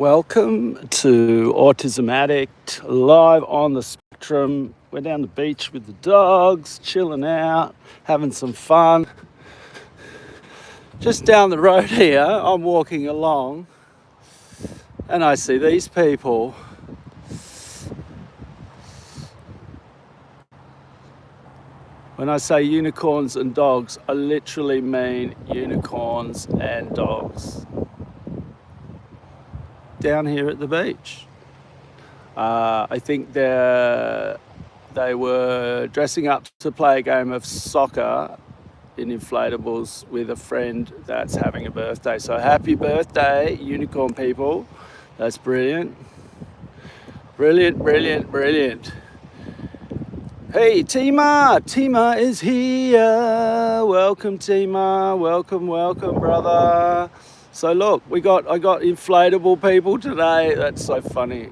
Welcome to AutismAddict, live on the spectrum. We're down the beach with the dogs, chilling out, having some fun. Just down the road here, I'm walking along and I see these people. When I say unicorns and dogs, I literally mean unicorns and dogs. Down here at the beach. I think they were dressing up to play a game of soccer in inflatables with a friend that's having a birthday. So happy birthday, unicorn people. That's brilliant. Brilliant, brilliant, brilliant. Hey, Tima is here. Welcome, Tima. Welcome, brother. So look, I got inflatable people today. That's so funny.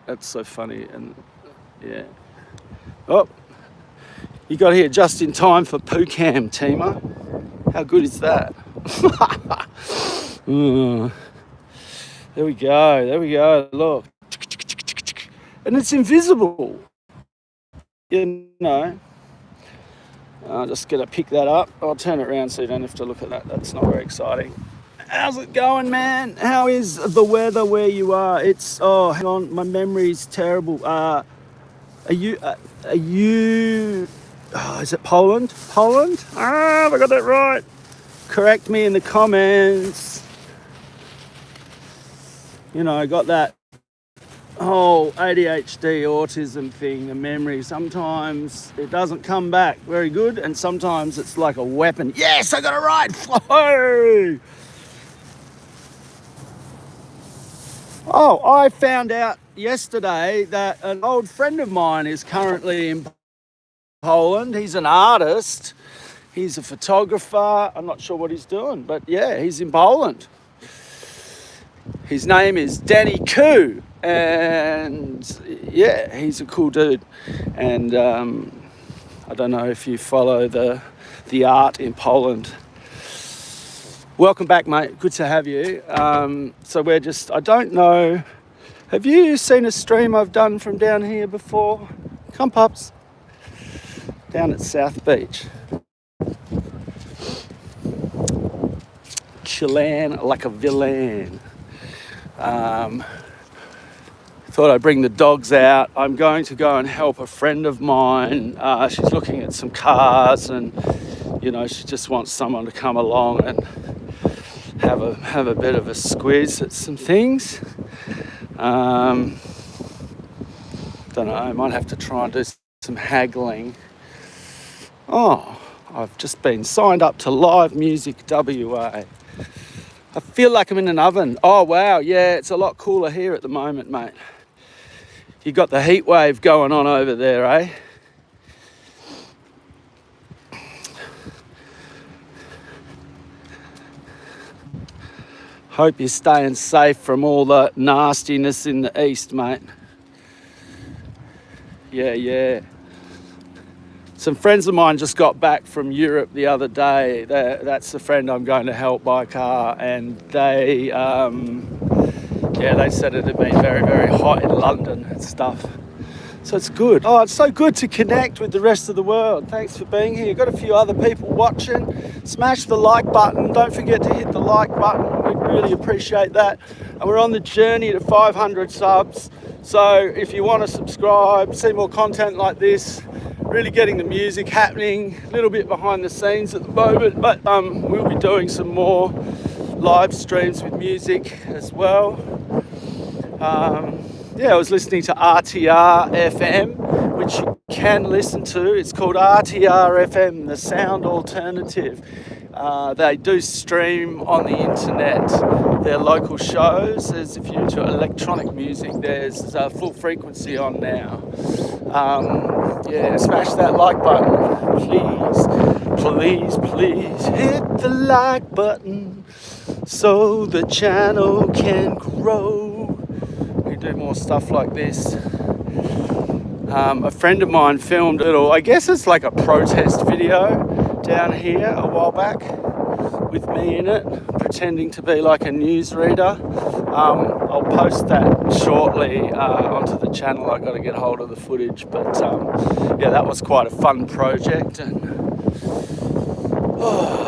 And yeah. Oh, you got here just in time for poo cam, Tima. How good is that? There we go. Look. And it's invisible. You know. I'm just going to pick that up. I'll turn it around so you don't have to look at that. That's not very exciting. How's it going, man? How is the weather where you are? Hang on, my memory's terrible. Are you, is it Poland? Poland? Have I got that right? Correct me in the comments. You know, I got that whole ADHD autism thing, the memory. Sometimes it doesn't come back very good, and sometimes it's like a weapon. Yes, I got it right. Whoa! Oh, I found out yesterday that an old friend of mine is currently in Poland. He's an artist. He's a photographer. I'm not sure what he's doing, but yeah, he's in Poland. His name is Danny Koo, and yeah, he's a cool dude. And I don't know if you follow the art in Poland. Welcome back, mate. Good to have you. So I don't know. Have you seen a stream I've done from down here before? Come, pups. Down at South Beach. Chillin like a villain. Thought I'd bring the dogs out. I'm going to go and help a friend of mine. She's looking at some cars and, you know, she just wants someone to come along and have a bit of a squeeze at some things. Don't know, I might have to try and do some haggling. Oh, I've just been signed up to Live Music WA. I feel like I'm in an oven. Oh, wow, yeah, it's a lot cooler here at the moment, mate. You got the heat wave going on over there, eh? Hope you're staying safe from all the nastiness in the east, mate. Yeah. Some friends of mine just got back from Europe the other day. That's the friend I'm going to help by car, and they said it had been very, very hot in London and stuff. So it's good. Oh, it's so good to connect with the rest of the world. Thanks for being here. Got a few other people watching. Smash the like button. Don't forget to hit the like button. We'd really appreciate that. And we're on the journey to 500 subs. So if you want to subscribe, see more content like this, really getting the music happening, a little bit behind the scenes at the moment, but we'll be doing some more live streams with music as well. I was listening to RTR FM, which you can listen to. It's called RTR FM, the sound alternative. They do stream on the internet their local shows. As if you're into electronic music, there's full frequency on now. Smash that like button, please hit the like button so the channel can grow. We do more stuff like this. A friend of mine filmed a little, I guess it's like a protest video down here a while back with me in it, pretending to be like a newsreader. I'll post that shortly onto the channel. I got to get hold of the footage, but yeah, that was quite a fun project. And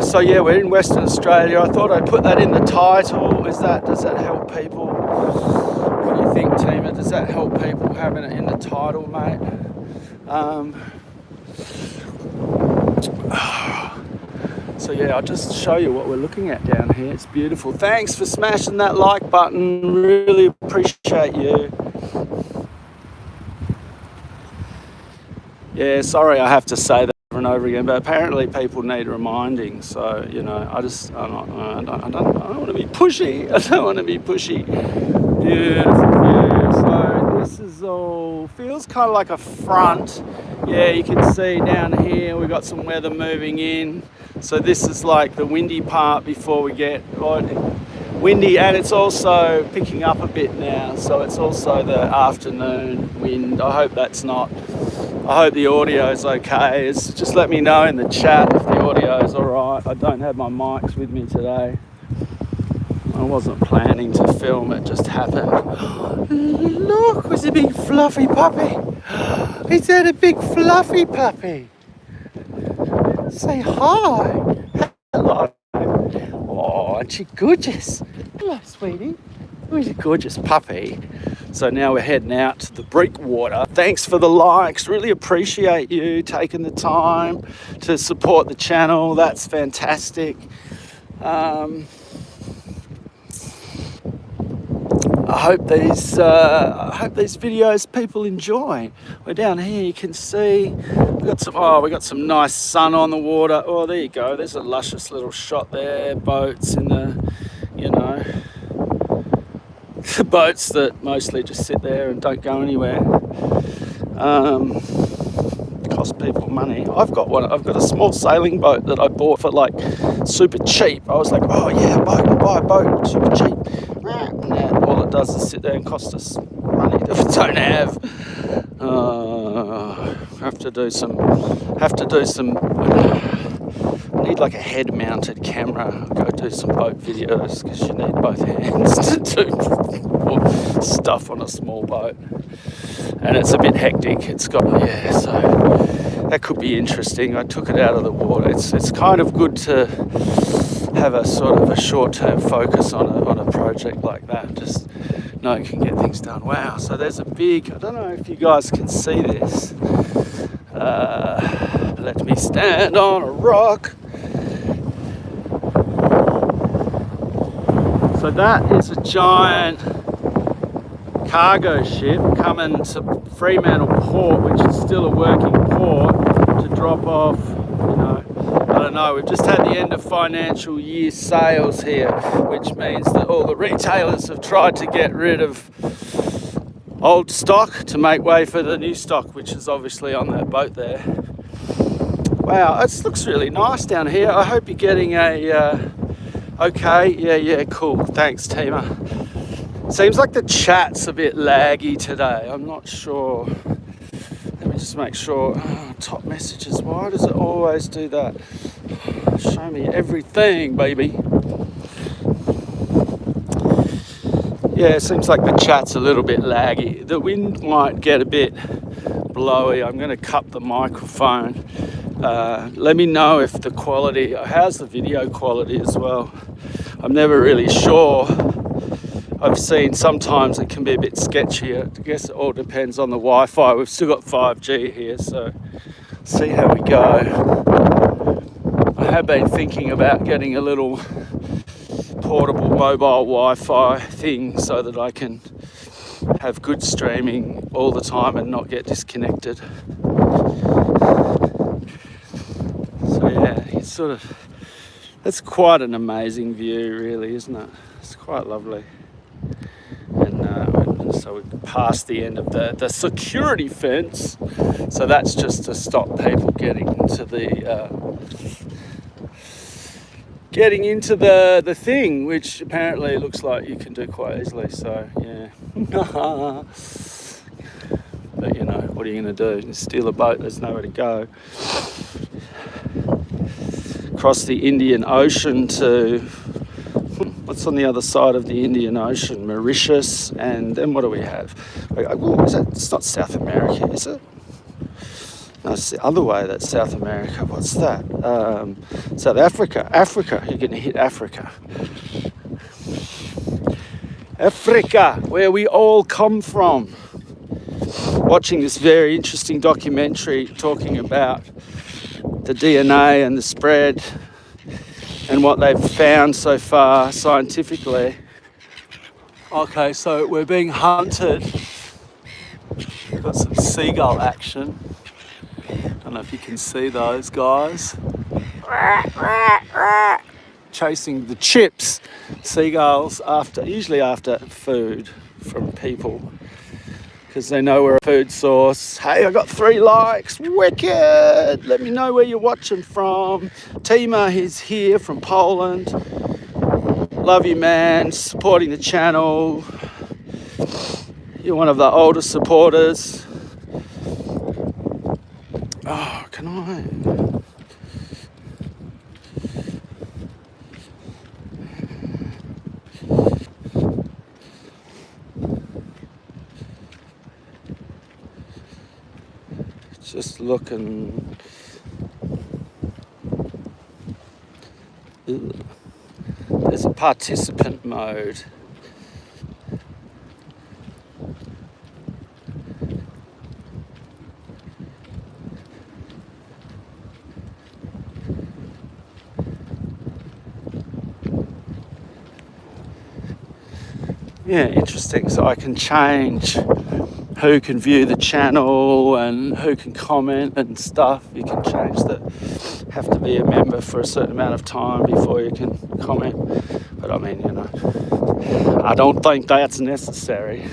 so yeah, we're in Western Australia. I thought I'd put that in the title. Does that help people? What do you think, Tima? Does that help people having it in the title, mate? So yeah, I'll just show you what we're looking at down here. It's beautiful. Thanks for smashing that like button. Really appreciate you. Yeah, sorry I have to say that over and over again, but apparently people need reminding. So, you know, I don't want to be pushy. I don't want to be pushy. Beautiful view. So this is all, feels kind of like a front. Yeah, you can see down here we've got some weather moving in. So this is like the windy part before we get windy, and it's also picking up a bit now. So it's also the afternoon wind. I hope the audio is okay. Just let me know in the chat if the audio is all right. I don't have my mics with me today. I wasn't planning to film, it just happened. Look, it's a big fluffy puppy. Is that a big fluffy puppy? Say hi. Hello. Oh, aren't you gorgeous? Hello, sweetie. Who's a gorgeous puppy? So now we're heading out to the breakwater. Thanks for the likes. Really appreciate you taking the time to support the channel. That's fantastic. I hope these videos people enjoy. We're down here. You can see we got some nice sun on the water. Oh, there you go. There's a luscious little shot there. Boats in the, you know, the boats that mostly just sit there and don't go anywhere. Cost people money. I've got a small sailing boat that I bought for like super cheap. I was like, oh yeah, I'll buy a boat super cheap. Now all it does is sit there and cost us money that we don't have. Have to do some. I need like a head-mounted camera. Go do some boat videos because you need both hands to do stuff on a small boat, and it's a bit hectic. It's got so that could be interesting. I took it out of the water. It's kind of good to have a sort of a short-term focus on a project like that. Just know you can get things done. Wow. So there's a big. I don't know if you guys can see this. Let me stand on a rock. So that is a giant cargo ship coming to Fremantle Port, which is still a working port, to drop off, you know, I don't know, we've just had the end of financial year sales here, which means that all the retailers have tried to get rid of old stock to make way for the new stock, which is obviously on that boat there. Wow, it looks really nice down here. I hope you're getting a okay, yeah, cool. Thanks, Tima. Seems like the chat's a bit laggy today. I'm not sure. Let me just make sure. Oh, top messages. Why does it always do that? Show me everything, baby. Yeah, it seems like the chat's a little bit laggy. The wind might get a bit blowy. I'm going to cup the microphone. Let me know if the quality, how's the video quality as well. I'm never really sure. I've seen sometimes it can be a bit sketchy. I guess it all depends on the Wi-Fi. We've still got 5G here, so see how we go. I have been thinking about getting a little portable mobile Wi-Fi thing so that I can have good streaming all the time and not get disconnected. So yeah, it's sort of, it's quite an amazing view really, isn't it? It's quite lovely. And so we've passed the end of the security fence. So that's just to stop people getting into the thing, which apparently looks like you can do quite easily. So yeah. But you know, what are you going to do? You steal a boat, there's nowhere to go. Across the Indian Ocean to What's on the other side of the Indian Ocean? Mauritius, and then what do we have? It's not South America, is it? No, it's the other way. That's South America. What's that? South Africa. Africa. You're going to hit Africa. Africa, where we all come from. Watching this very interesting documentary talking about the DNA and the spread and what they've found so far scientifically. Okay, so we're being hunted. We've got some seagull action. Don't know if you can see those guys. Chasing the chips. Seagulls usually after food from people, because they know we're a food source. Hey, I got 3 likes. Wicked! Let me know where you're watching from. Tima is here from Poland. Love you, man. Supporting the channel. You're one of the oldest supporters. Oh, can I? Just looking. There's a participant mode. Yeah, interesting. So I can change who can view the channel and who can comment and stuff. You can change have to be a member for a certain amount of time before you can comment. But I mean, I don't think that's necessary.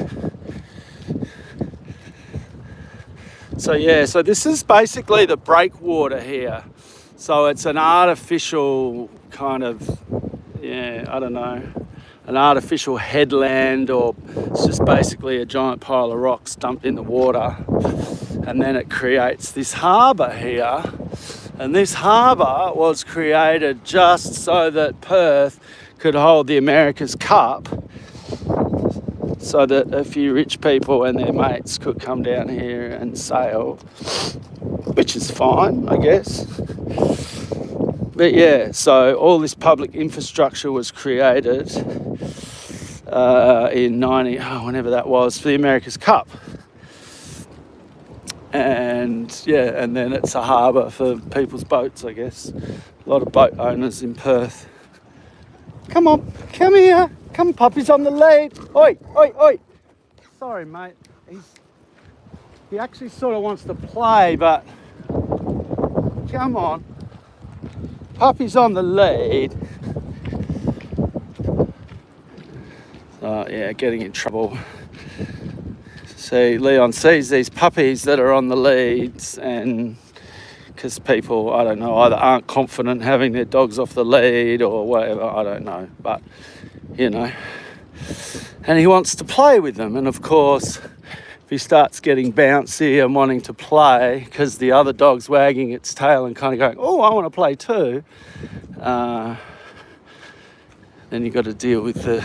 So yeah, so this is basically the breakwater here. So it's an artificial kind of, I don't know, an artificial headland, or it's just basically a giant pile of rocks dumped in the water, and then it creates this harbour here. And this harbour was created just so that Perth could hold the America's Cup, so that a few rich people and their mates could come down here and sail, which is fine, I guess. But yeah, so all this public infrastructure was created in whenever that was, for the America's Cup. And yeah, and then it's a harbour for people's boats, I guess. A lot of boat owners in Perth. Come on, come here. Come, puppy's on the lead. Oi, oi, oi. Sorry, mate. He actually sort of wants to play, but come on. Puppy's on the lead. So yeah, getting in trouble. See, Leon sees these puppies that are on the leads, and because people, I don't know, either aren't confident having their dogs off the lead or whatever, I don't know, but and he wants to play with them. And of course, if he starts getting bouncy and wanting to play because the other dog's wagging its tail and kind of going, oh, I want to play too, then you've got to deal with the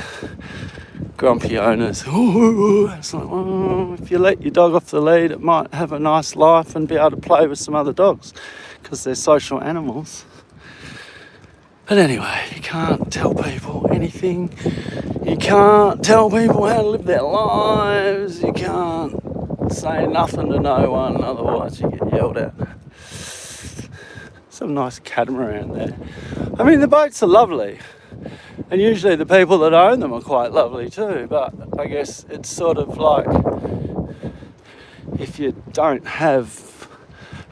grumpy owners. Ooh, it's like, well, if you let your dog off the lead, it might have a nice life and be able to play with some other dogs because they're social animals. But anyway, you can't tell people anything. You can't tell people how to live their lives. You can't say nothing to no one, otherwise you get yelled at. Some nice catamaran there. I mean, the boats are lovely. And usually the people that own them are quite lovely too, but I guess it's sort of like, if you don't have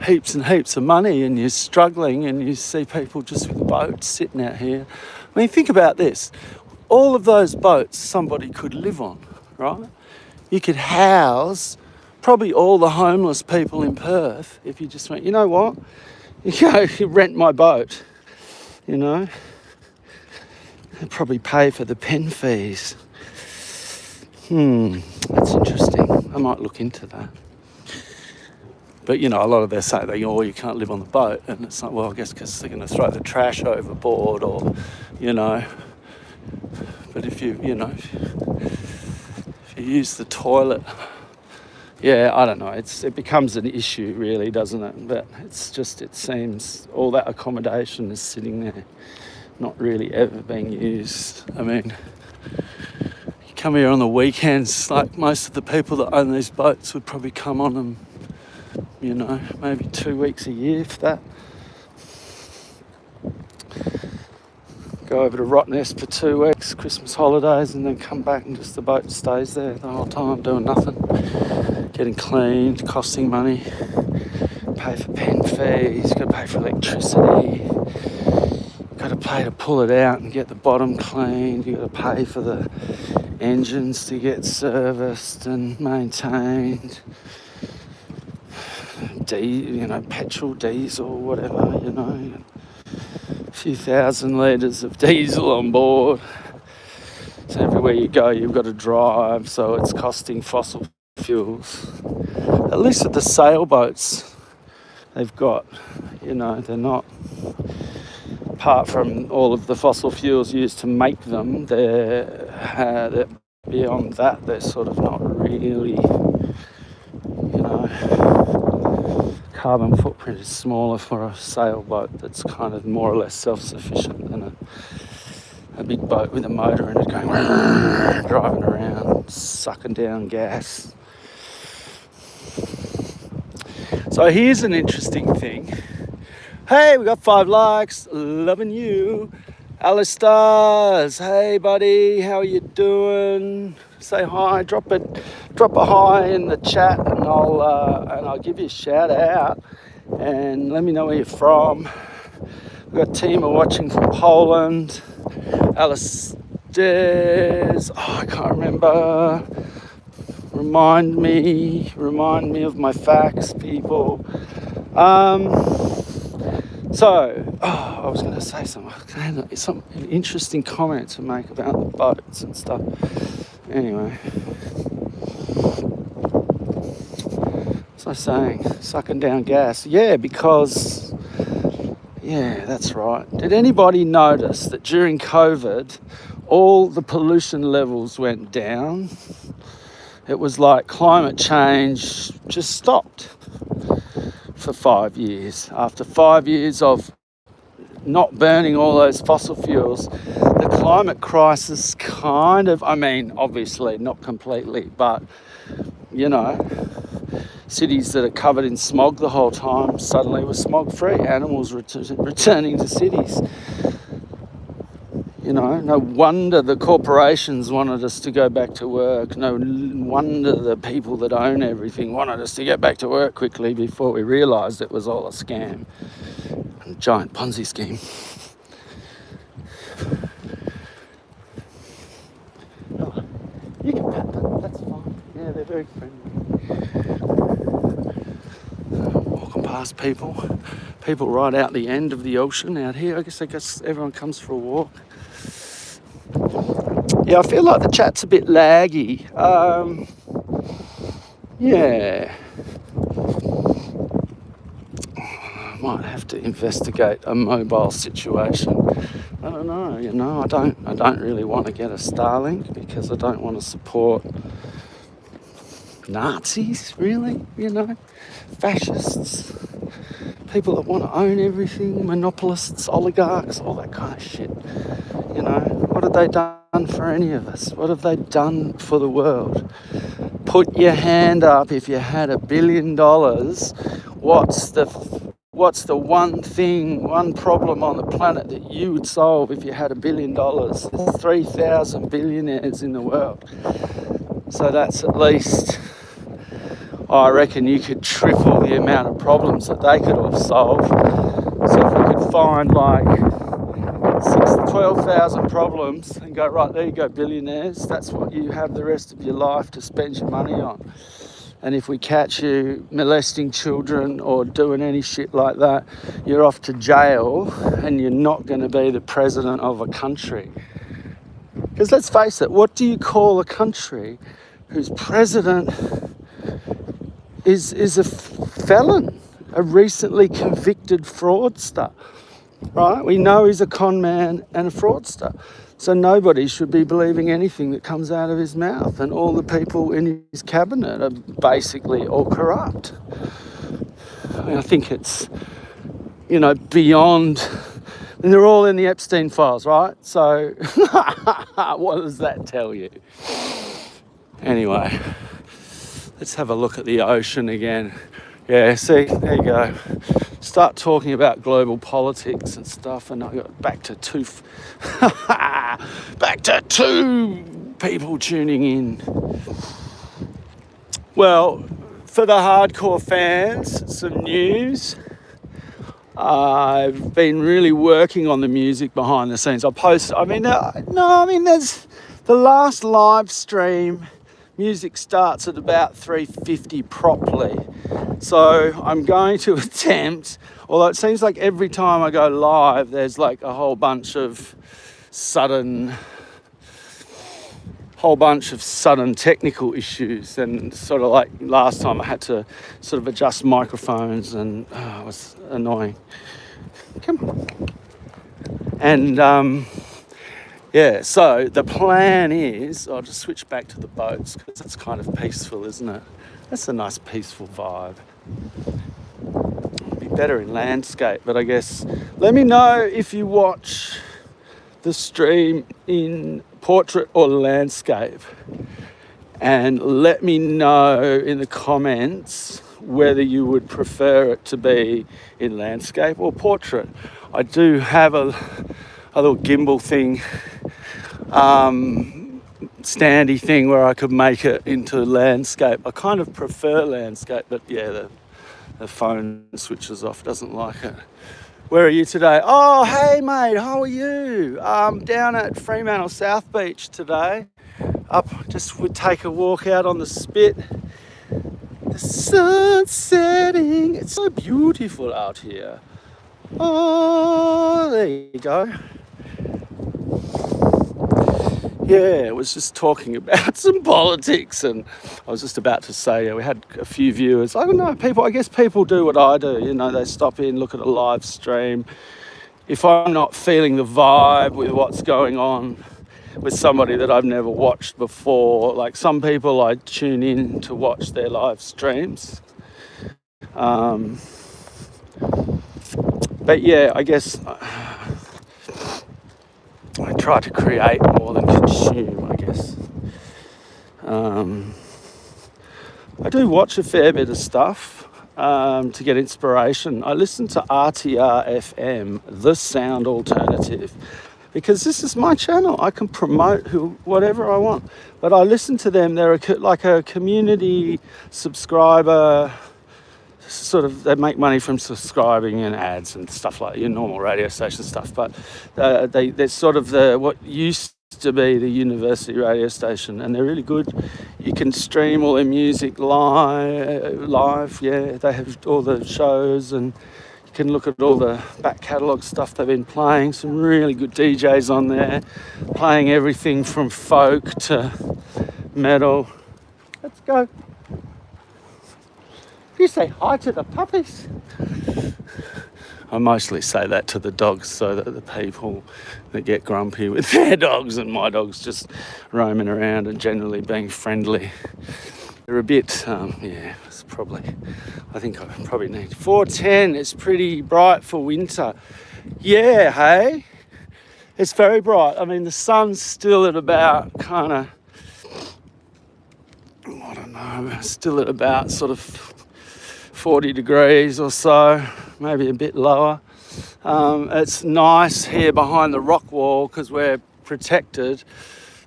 heaps and heaps of money and you're struggling and you see people just with boats sitting out here. I mean, think about this. All of those boats somebody could live on, right? You could house probably all the homeless people in Perth if you just went, you know what? You rent my boat, They'd probably pay for the pen fees. That's interesting. I might look into that. But, a lot of them say that, you can't live on the boat. And it's like, well, I guess because they're going to throw the trash overboard or, if you use the toilet. Yeah, I don't know. It becomes an issue, really, doesn't it? But it seems all that accommodation is sitting there, not really ever being used. I mean, you come here on the weekends, like most of the people that own these boats would probably come on them, maybe 2 weeks a year, if that. Go over to Rottnest for 2 weeks, Christmas holidays, and then come back and just the boat stays there the whole time doing nothing. Getting cleaned, costing money, pay for pen fees, got to pay for electricity, got to pay to pull it out and get the bottom cleaned, you got to pay for the engines to get serviced and maintained, petrol, diesel, whatever, a few thousand litres of diesel on board. So everywhere you go, you've got to drive, so it's costing fossil fuels. At least with the sailboats, they've got, they're not, apart from all of the fossil fuels used to make them, they're beyond that, they're sort of not really, carbon footprint is smaller for a sailboat that's kind of more or less self-sufficient than a big boat with a motor in it going driving around, sucking down gas. So here's an interesting thing. Hey, we got 5 likes. Loving you. Alistars, hey buddy, how are you doing? Say hi, drop a hi in the chat, and I'll give you a shout out, and let me know where you're from. We've got Tima watching from Poland. Alistars, I can't remember. Remind me of my facts, people. I was going to say some interesting comment to make about the boats and stuff. Anyway, as I was saying, sucking down gas. Yeah, because, that's right. Did anybody notice that during COVID, all the pollution levels went down? It was like climate change just stopped for 5 years. After 5 years of not burning all those fossil fuels, the climate crisis obviously not completely, but, cities that are covered in smog the whole time suddenly were smog-free. Animals returning to cities. No wonder the corporations wanted us to go back to work. No wonder the people that own everything wanted us to get back to work quickly before we realised it was all a scam. A giant Ponzi scheme. Oh, you can pet them, that's fine. Yeah, they're very friendly. Walking past people right out the end of the ocean out here. I guess everyone comes for a walk. Yeah, I feel like the chat's a bit laggy. I might have to investigate a mobile situation. I don't know, I don't really want to get a Starlink because I don't want to support Nazis, really, fascists, people that want to own everything, monopolists, oligarchs, all that kind of shit. What have they done for any of us? What have they done for the world? Put your hand up if you had $1 billion. What's the one problem on the planet that you would solve if you had $1 billion? There's 3,000 billionaires in the world. So that's at least, I reckon you could triple the amount of problems that they could have solved. So if we could find 12,000 problems and go, right, there you go, billionaires, that's what you have the rest of your life to spend your money on. And if we catch you molesting children or doing any shit like that, you're off to jail and you're not going to be the president of a country. Because let's face it, what do you call a country whose president is a felon, a recently convicted fraudster? Right? We know he's a con man and a fraudster. So nobody should be believing anything that comes out of his mouth, and all the people in his cabinet are basically all corrupt. I think it's, beyond, and they're all in the Epstein files, right? So what does that tell you? Anyway, let's have a look at the ocean again. Yeah, see, there you go. Start talking about global politics and stuff, and I got back to two people tuning in. Well, for the hardcore fans, some news. I've been really working on the music behind the scenes. There's the last live stream. Music starts at about 3:50 properly. So I'm going to attempt, although it seems like every time I go live, there's like a whole bunch of sudden technical issues, and sort of like last time I had to sort of adjust microphones, and it was annoying. Come on. And yeah, so the plan is, I'll just switch back to the boats because it's kind of peaceful, isn't it? That's a nice peaceful vibe. It'd be better in landscape, but I guess, let me know if you watch the stream in portrait or landscape, and let me know in the comments whether you would prefer it to be in landscape or portrait. I do have a little gimbal thing, standy thing where I could make it into landscape. I kind of prefer landscape, but yeah, the phone switches off, doesn't like it. Where are you today? Oh, hey mate, how are you? Down at Fremantle South Beach today. Would take a walk out on the spit. The sun's setting. It's so beautiful out here. Oh, there you go. Yeah, I was just talking about some politics, and I was just about to say, we had a few viewers. I don't know, I guess people do what I do, they stop in, look at a live stream. If I'm not feeling the vibe with what's going on with somebody that I've never watched before, like some people I tune in to watch their live streams. But yeah, I guess I try to create more than consume, I guess. I do watch a fair bit of stuff to get inspiration. I listen to RTR FM, The Sound Alternative, because this is my channel. I can promote whatever I want. But I listen to them. They're like a community subscriber, they make money from subscribing and ads and stuff like your normal radio station stuff. But they're sort of what used to be the university radio station, and they're really good. You can stream all their music live. Yeah, they have all the shows, and you can look at all the back catalogue stuff they've been playing. Some really good DJs on there, playing everything from folk to metal. Let's go. You say hi to the puppies. I mostly say that to the dogs so that the people that get grumpy with their dogs and my dogs just roaming around and generally being friendly. They're a bit, it's probably, I think I probably need 4:10. It's pretty bright for winter. Yeah, hey? It's very bright. I mean, the sun's still at about still at about sort of 40 degrees or so, maybe a bit lower. It's nice here behind the rock wall because we're protected.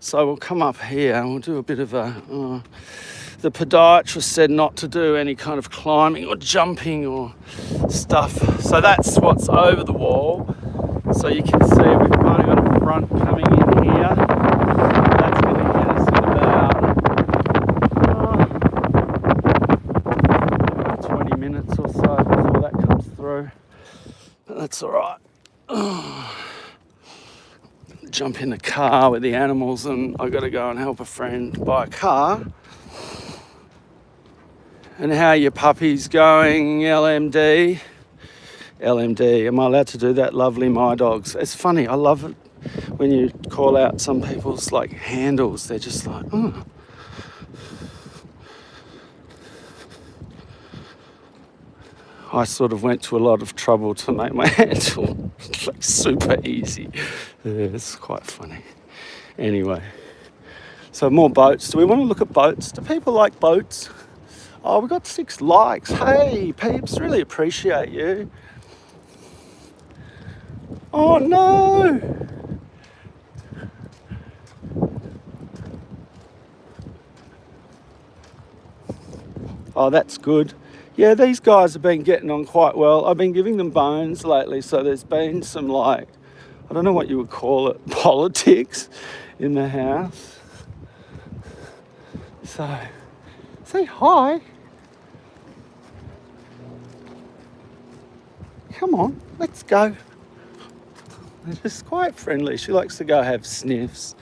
So we'll come up here and we'll do a bit of the podiatrist said not to do any kind of climbing or jumping or stuff. So that's what's over the wall. So you can see we've kind of got a front coming in here. That's going to get us at about 20 minutes or so before that comes through. But that's all right. Jump in the car with the animals, and I've got to go and help a friend buy a car. And how are your puppies going, LMD? LMD, am I allowed to do that? Lovely, my dogs. It's funny, I love it when you call out some people's like handles, they're just like, oh. I sort of went to a lot of trouble to make my handle like super easy. It's quite funny. Anyway, so more boats. Do we want to look at boats? Do people like boats? Oh, we got 6 likes. Hey, peeps, really appreciate you. Oh no! Oh, that's good. Yeah, these guys have been getting on quite well. I've been giving them bones lately, so there's been some, like, I don't know what you would call it, politics in the house. So, say hi. Come on, let's go. They're just quite friendly. She likes to go have sniffs.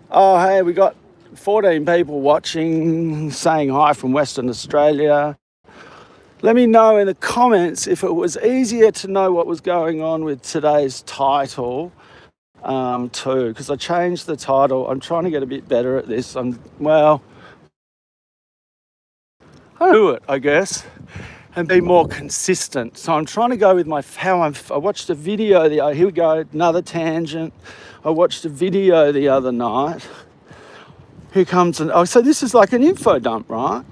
Oh, hey, we got 14 people watching, saying hi from Western Australia. Let me know in the comments if it was easier to know what was going on with today's title too, because I changed the title. I'm trying to get a bit better at this. I do it, I guess, and be more consistent. So I'm trying to go with I watched a video, here we go, another tangent. I watched a video the other night. Here comes so this is like an info dump, right?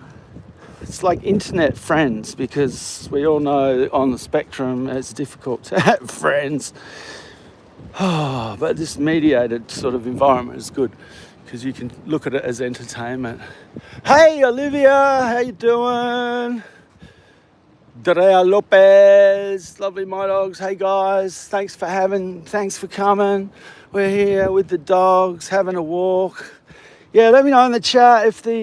It's like internet friends, because we all know on the spectrum it's difficult to have friends. Oh, but this mediated sort of environment is good because you can look at it as entertainment. Hey, Olivia, how you doing? Drea Lopez, lovely my dogs. Hey guys, thanks for coming. We're here with the dogs having a walk. Yeah, let me know in the chat if the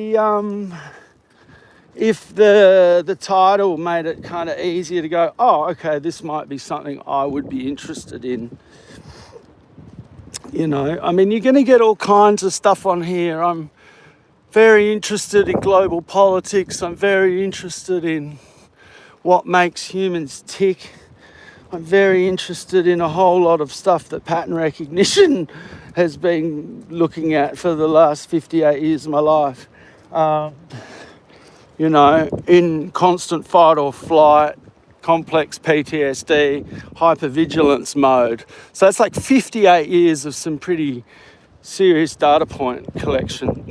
title made it kind of easier to go, oh, okay, this might be something I would be interested in. You know, I mean, you're going to get all kinds of stuff on here. I'm very interested in global politics. I'm very interested in what makes humans tick. I'm very interested in a whole lot of stuff that pattern recognition has been looking at for the last 58 years of my life. You know, in constant fight or flight, complex PTSD, hypervigilance mode. So it's like 58 years of some pretty serious data point collection.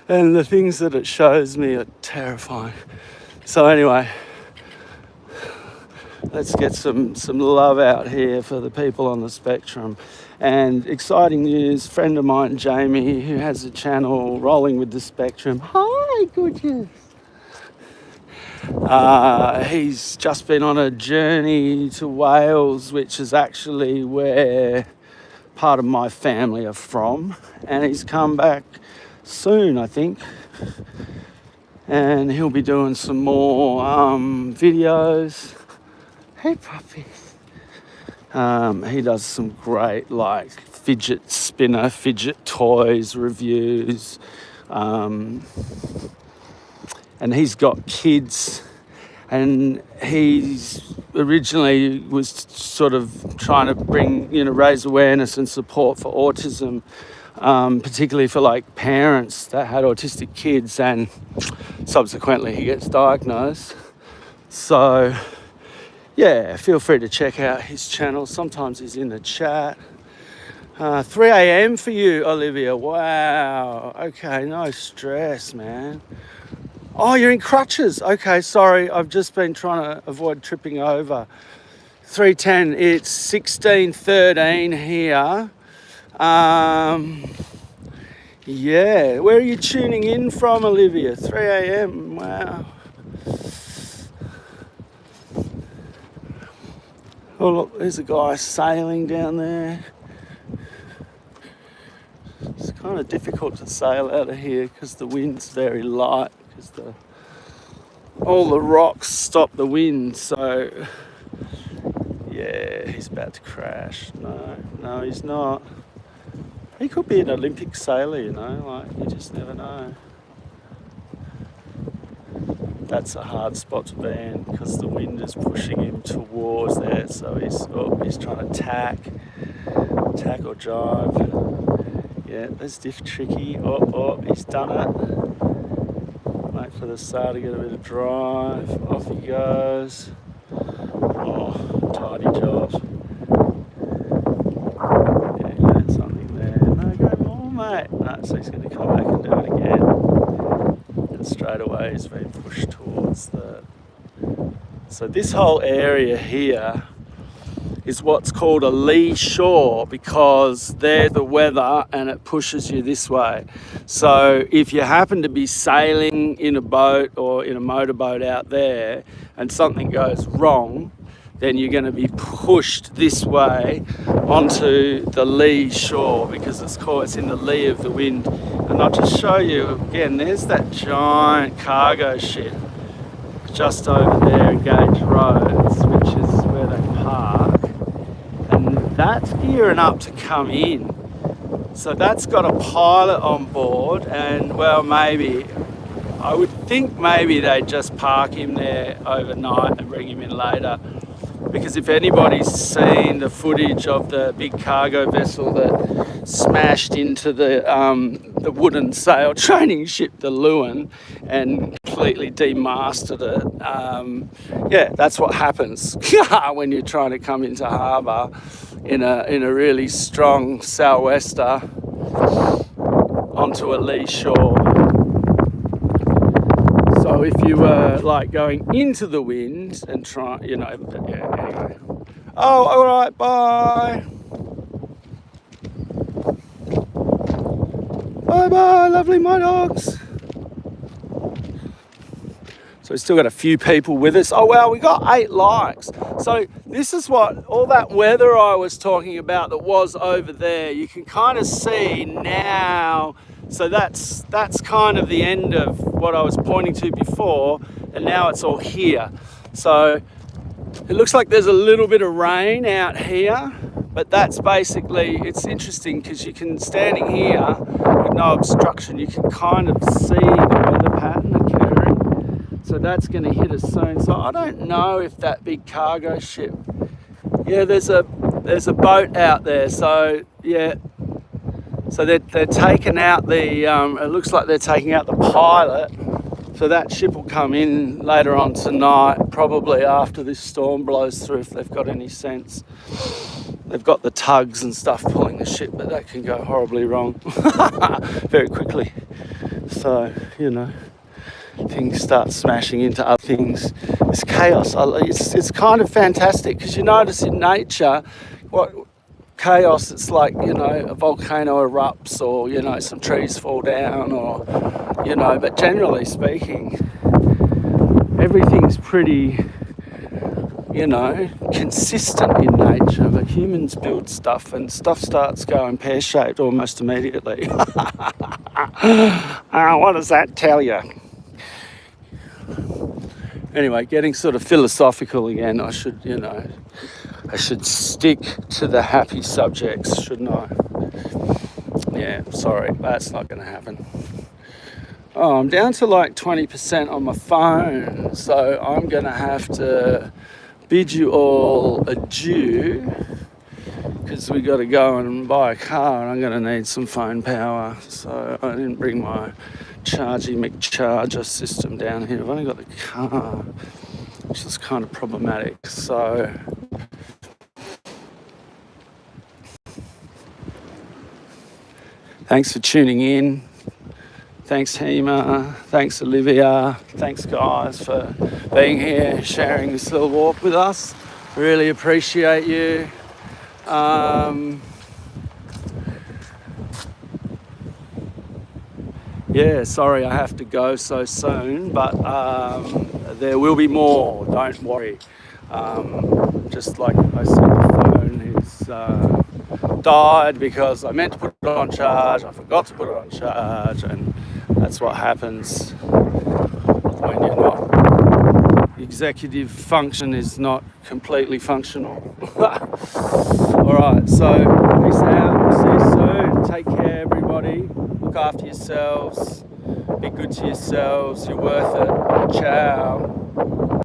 And the things that it shows me are terrifying. So anyway, let's get some love out here for the people on the spectrum. And exciting news, friend of mine, Jamie, who has a channel, Rolling with the Spectrum. Hi, gorgeous. He's just been on a journey to Wales, which is actually where part of my family are from. And he's come back soon, I think. And he'll be doing some more videos. Hey, puppies. He does some great, like, fidget spinner, fidget toys reviews. And he's got kids. And he's originally was sort of trying to raise awareness and support for autism, particularly for, like, parents that had autistic kids, and subsequently he gets diagnosed. So, yeah, feel free to check out his channel. Sometimes he's in the chat. 3 a.m. for you, Olivia. Wow. Okay, no stress, man. Oh, you're in crutches. Okay, sorry. I've just been trying to avoid tripping over. 3:10. It's 16:13 here. Yeah. Where are you tuning in from, Olivia? 3 a.m. Wow. Oh, look, there's a guy sailing down there. It's kind of difficult to sail out of here because the wind's very light, because all the rocks stop the wind. So, yeah, he's about to crash. No, he's not. He could be an Olympic sailor, you know, like, you just never know. that's a hard spot to be in because the wind is pushing him towards there. So he's trying to tack or jive. Yeah, that's tricky. He's done it. Wait for the sail to get a bit of drive. Off he goes. Oh, tidy job. Yeah, something there. No, go more, mate. No, so he's going to come back and do it again. And straight away he's been pushed towards the... So this whole area here is what's called a lee shore because there's the weather and it pushes you this way. So if you happen to be sailing in a boat or in a motorboat out there and something goes wrong, then you're going to be pushed this way onto the lee shore because it's in the lee of the wind. And I'll just show you again, there's that giant cargo ship just over there in Gage Roads, which is where they park. And that's gearing up to come in. So that's got a pilot on board and well, maybe, I would think maybe they'd just park him there overnight and bring him in later. Because if anybody's seen the footage of the big cargo vessel that smashed into the wooden sail training ship, the Lewin, and completely demasted it, yeah, that's what happens when you're trying to come into harbour in a really strong sou'wester onto a lee shore. So if you were like going into the wind and try, yeah, anyway. Oh, all right, bye. Bye, lovely my dogs. So we've still got a few people with us. Oh, wow, we got 8 likes. So this is what, all that weather I was talking about that was over there, you can kind of see now. So that's kind of the end of what I was pointing to before, and now it's all here. So it looks like there's a little bit of rain out here, but that's basically, it's interesting because you can, standing here with no obstruction, you can kind of see the weather pattern occurring. So that's going to hit us soon. So I don't know if that big cargo ship, yeah, there's a boat out there. So yeah. So they're taking out the, it looks like they're taking out the pilot. So that ship will come in later on tonight, probably after this storm blows through, if they've got any sense. They've got the tugs and stuff pulling the ship, but that can go horribly wrong very quickly. So, you know, things start smashing into other things. It's chaos. It's kind of fantastic because you notice in nature, chaos, it's like, you know, a volcano erupts or, you know, some trees fall down or, you know, but generally speaking, everything's pretty, you know, consistent in nature, but humans build stuff and stuff starts going pear-shaped almost immediately. What does that tell you? Anyway, getting sort of philosophical again, I should stick to the happy subjects, shouldn't I? Yeah, sorry, that's not going to happen. Oh, I'm down to like 20% on my phone, so I'm going to have to bid you all adieu because we got to go and buy a car and I'm going to need some phone power. So I didn't bring my Chargy McCharger system down here. I've only got the car, which is kind of problematic. So thanks for tuning in. Thanks, Hema. Thanks, Olivia. Thanks, guys, for being here, sharing this little walk with us. Really appreciate you. Yeah, sorry I have to go so soon, but there will be more, don't worry. Just like I said, the phone is died because I meant to put it on charge, I forgot to put it on charge, and that's what happens when you're not, executive function is not completely functional. All right, so peace out. See you soon. Take care, everybody. Look after yourselves. Be good to yourselves. You're worth it. Ciao.